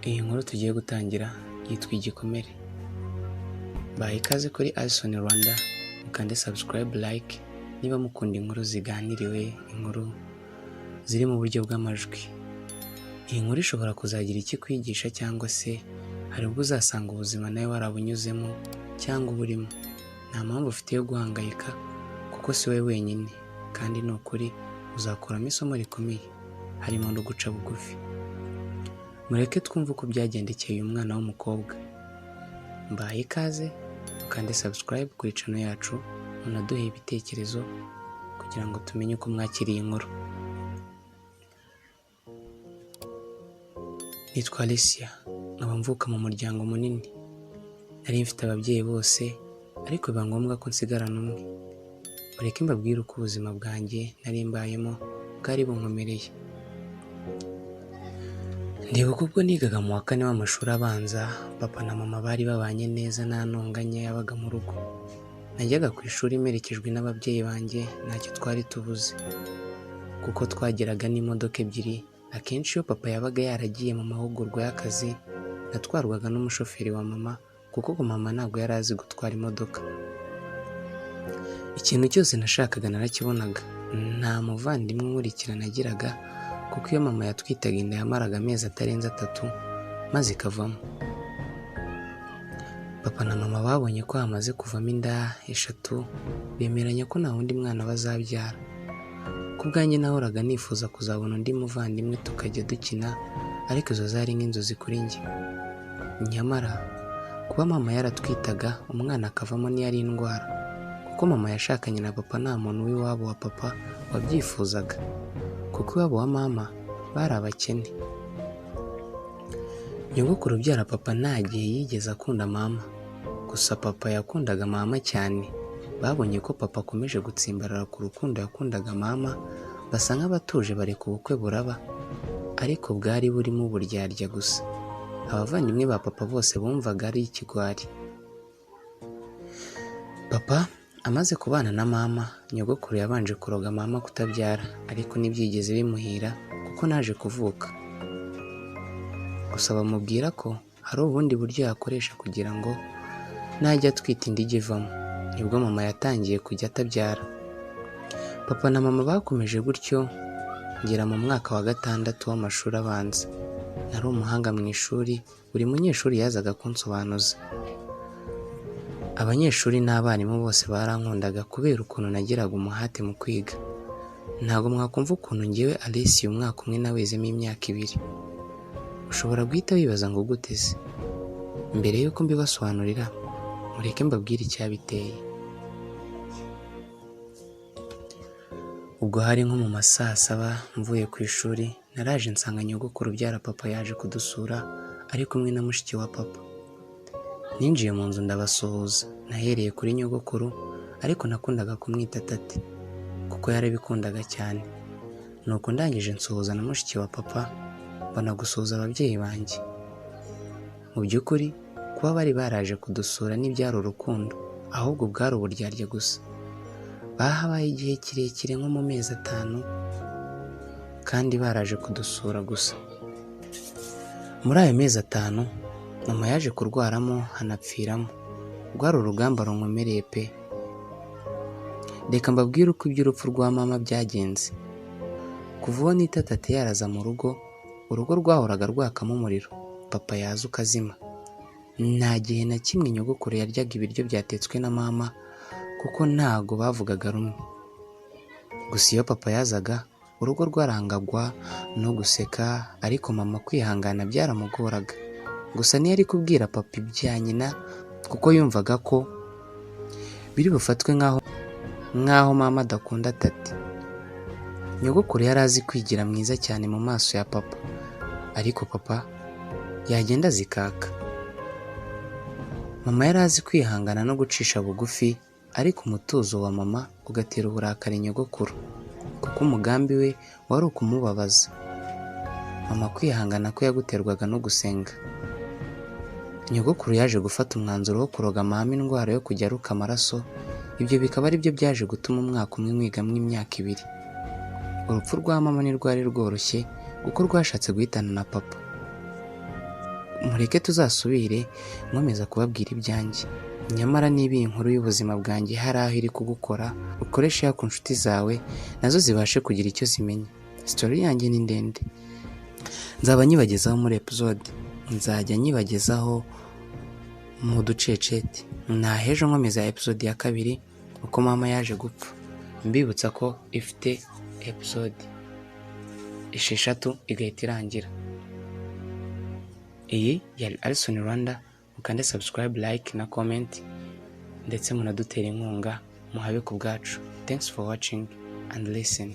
Iyi nkuru tugiye gutangira yitwa Igikomere. Bahaye ikaze kuri Rwanda, mukande subscribe, like niba mukunda inkuru ziganiriwe, inkuru ziri mu buryo bw'amajwi. Iyi nkuru ishobora kuzagira icyo kwigisha cyangwa se hari ubwo uzasanga ubuzima nawe warabunyuzemo cyangwa uburimo. Nta mpamvu ufite yo guhangayika kuko si wowe wenyine, kandi ni ukuri uzakuramo isomo rikomeye, harimo no guca bugufi. Mureke twumve uko byagendekeye uyu mwana w'umukobwa. Mbahaye ikaze, mukande subscribe kuri channel yacu, munaduhe ibitekerezo kugira ngo tumenye uko mwakiriye inkuru. Nitwa Alicia, nkaba mvuka mu muryango munini. Nari mfite ababyeyi bose, ariko biba ngombwa ko nsigarana umwe. Mureke mbabwire uko ubuzima bwanjye nari mbayemo bwari bunkomereye. Ndibuka ubwo nigaga mu wa 4 w'amashuri abanza, papa na mama bari babanye neza, nta ntonganya yabaga mu rugo. Najyaga ku ishuri merekejwe n'ababyeyi banjye, ntacyo twari tubuze kuko twageraga n'imodoka ebyiri. Akenshi iyo papa yabaga yaragiye mu mahugurwa y'akazi, natwarwaga n'umushoferi wa mama kuko mama ntabwo yari azi gutwara imodoka. Ikintu cyose nashakaga narakibonaga. Nta muvandimwe nkurikira nagiraga kuko iyo mama yatwitaga inda yamaraga amezi atarenze 3 maze ikavamo. Papa na mama babonye ko hamaze kuvamo inda 3, bemeranya ko nta wundi mwana bazabyara. Ku bwanjye nahoraga nifuza kuzabona undi muvandimwe tukajya dukina, ariko izo zari nk'inzozi kuri njye. Nyamara kuba mama yaratwitaga umwana akavamo ntiyari indwara, kuko mama yashakanye na papa nta muntu w'iwabo wa papa wabyifuzaga, kuko iwabo wa mama bari abakene. Nyogokuru ubyara papa nta gihe yigeze akunda mama, gusa papa yakundaga mama cyane. Babonye ko papa akomeje gutsimbarara ku rukundo yakundaga mama, basa nk'abatuje bareka ubukwe buraba, ariko bwari burimo uburyarya gusa. Abavandimwe ba papa bose bumvaga ari ikigwari. Papa amaze kubana na mama, nyogokuru yabanje kuroga mama kutabyara, ariko ntibyigeze bimuhira kuko naje kuvuka. Gusa bamubwira ko hari ubundi buryo yakoresha kugira ngo najya atwita inda ivamo. Nibwo mama yatangiye kujya atabyara. Papa na mama bakomeje gutyo ngera mu mwaka wa 6 w'amashuri abanza. Nari umuhanga mu ishuri, buri munyeshuri yazaga kunsobanuza. Abanyeshuri n'abarimu bose barankundaga kubera ukuntu nagiraga umuhate mu kwiga. Ntabwo mwakumva ukuntu ngewe Alicia umwaka umwe nawezemo imyaka 2. Ushobora guhita wibaza ngo guteze. Mbere yuko mbibasobanurira, mureke mbabwire icyabiteye. Ubwo hari nko mu masaa 7 mvuye ku ishuri, naraje nsanga nyogokuru ubyara papa yaje kudusura ari kumwe na mushiki wa papa. Ninjiye mu nzu ndabasuhuza. Nahereye kuri nyogokuru, ariko nakundaga kumwita tati kuko yarabikundaga cyane. Nuko ndangije nsuhuza na mushiki wa papa, mbona gusuhuza ababyeyi banjye. Mu by'ukuri kuba bari baraje kudusura n'ibyari urukundo, ahubwo bwari uburyarya gusa. Bahabaye igihe kirekire nko mu mezi 5 kandi baraje kudusura gusa. Muri ayo mezi 5 mama yaje kurwaramo hanapfiramo. Rwari urugamba runkomereye pe. Reka mbabwire uko iby'urupfu rwa mama byagenze. Kuva uwo nita tate yaraza mu rugo, urugo rwahoraga rwakamo umuriro, papa yaza ukazima. Nta gihe na kimwe nyogokuru yaryaga ibiryo byatetswe na mama kuko ntago bavugaga rumwe. Gusa iyo papa yazaga, urugo rwarangagwa no guseka, ariko mama kwihangana byaramugoraga. Gusa ntiyari kubwira papa ibya nyina kuko yumvaga ko biri bufatwe nkaho mama adakunda tati. Nyogokuru yari azi kwigira mwiza cyane mu maso ya papa, ariko papa yagenda zikaka. Mama yari azi kwihangana no gucisha bugufi, ariko umutuzo wa mama ugatera uburakari nyogokuru kuko umugambi we wari ukumubabaza. Mama kwihangana ko yaguterwaga no gusenga. Nyogokuru yaje gufata umwanzuro wo kuroga mama indwara yo kujya aruka amaraso. Ibyo bikaba ari byo byaje gutuma umwaka umwe mwigamo imyaka 2. Urupfu rwa mama ntirwari rworoshye kuko rwashatse guhitana na papa. mureke tuzasubire nkomeza kubabwira ibyanjye. Nyamara niba iyi nkuru y'ubuzima bwanjye hari aho iri kugukora, ukoreshe ya ku nshuti zawe nazo zibashe kugira icyo zimenya. Story yanjye ni ndende, nzaba nyibagezaho muri episode, nzajya nyibagezaho mu duceceti. Nahejo nkomeza episode ya 2 uko mama yaje gupfa. Mbibutsa ko ifite episode 6 igahita irangira. Iyi yari Alison Rwanda, mukande subscribe, like na comment, ndetse munadutera inkunga muhabe ku bwacu. Thanks for watching and listen.